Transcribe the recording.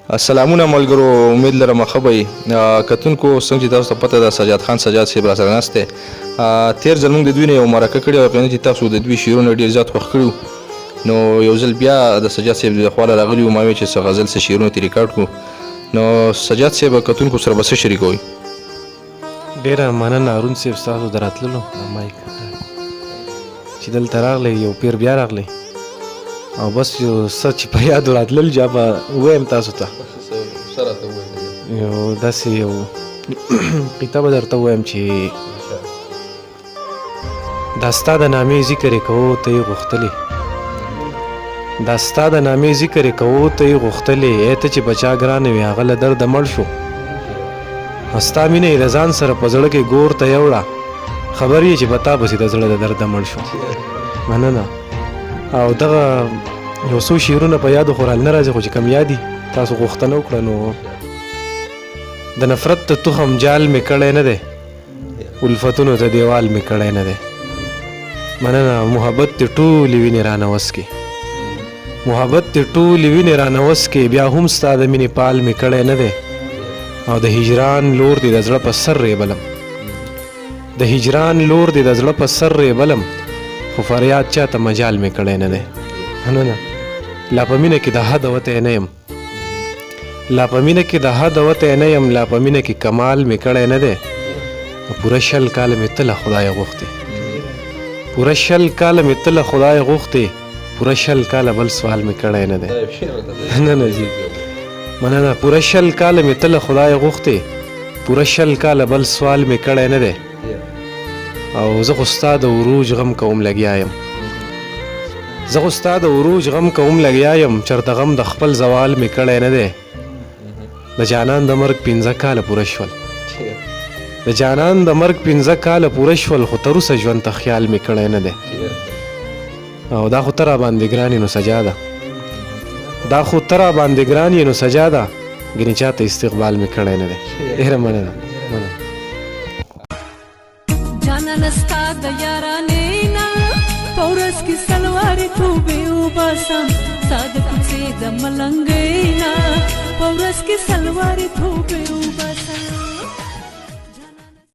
السلامونه ملګرو، امید لرم ښه به یې. کتونکو څنګه چې تاسو ته پته ده سجاد خان سجاد صاحب راسره ناست دی. تېر ځل موږ د دوی نه یو مرکه کړې وه، په چې تاسو د دوی شعرونه ډېر زیات خوښ کړي وو. نو یو ځل بیا د سجاد صاحب د خوا راغلي وو، ما ویل چې څه غزل څه شعرونه ترې ریکارډ کړو. نو سجاد صاحب کتونکو سره به څه شریکوئ؟ ډېره مننه هارون صاحب ستاسو د راتللو. مایک چې دلته راغلی یو پیر بیا راغلی او بس یو څه چې په یادو راتلل بیا به ووایم تاسو ته. یو داسې یو قطعه به درته ووایم چې دا ستا د نامې ذکر یې کوو ته یې غوښتلې، دا ستا د نامې ذکر یې کوو ته یې غوښتلې، ای ته چې بچا ګرانه وي هغه له درده مړ شو. ستا مینه یې د ځان سره په زړه کې ګور ته یوړه، خبر یې چې په تا پسې د زړه د درده مړ شو. مننه. او دغه یو څو شعرونه په یادو خو رال نه راځي، خو چې کم یادي تاسو غوښتنه وکړه. نو د نفرت ته تخم جال مې کړی نه دی، الفتونو ته دیوال مې کړی نه دی. مننه. محبت دې ټولې وینې رانه وسکې، محبت دې ټولې وینې رانه وسکې، بیا هم ستا د مینې پال مې کړی نه دی. او د هجران لور دې د زړه په سر ریبلم، د هجران لور دې د زړه په سر ریبلم، خو فریاد چا ته مجال مې کړی نه دی. مننه. لا په مینه کې د حد وتی نه یم، لا په مینه کې د حد وتی نه یم، لا په مینه کې کمال مې کړی نه دی. پوره 20 کاله مې ته له خدایه غوښتې، پوره 20 کاله مې ته له خدایه غوښتې، پوره 20 کاله بل سوال مې کړی نه دی. مننه جي. مننه. پوره 20 کاله مې ته له خدایه غوښتې، پوره 20 کاله بل سوال مې کړی نه دی. او زه خو ستا د عروج غم کوم لګیا یم، زه خو ستا د عروج غم کوم لګیا یم، چرته غم د خپل زوال مې کړی نه دی. د جانان د مرګ 15 کاله پوره شول، د جانان د مرګ 15 کاله پوره شول، خو تر اوسه ژوند ته خیال مې کړی نه دی. او دا خو ته را باندې ګران یې نو سجا ده، دا خو ته را باندې ګران یې نو سجا ده، ګنې چا ته استقبال مې کړی نه دی. ډېره مننه. جانانه ستا د یارانې نه په ورځ کې سلوارې توبې وباسم، ستا د کوڅې د ملنګۍ نه په ورځ کې سلوارې توبې وباسم.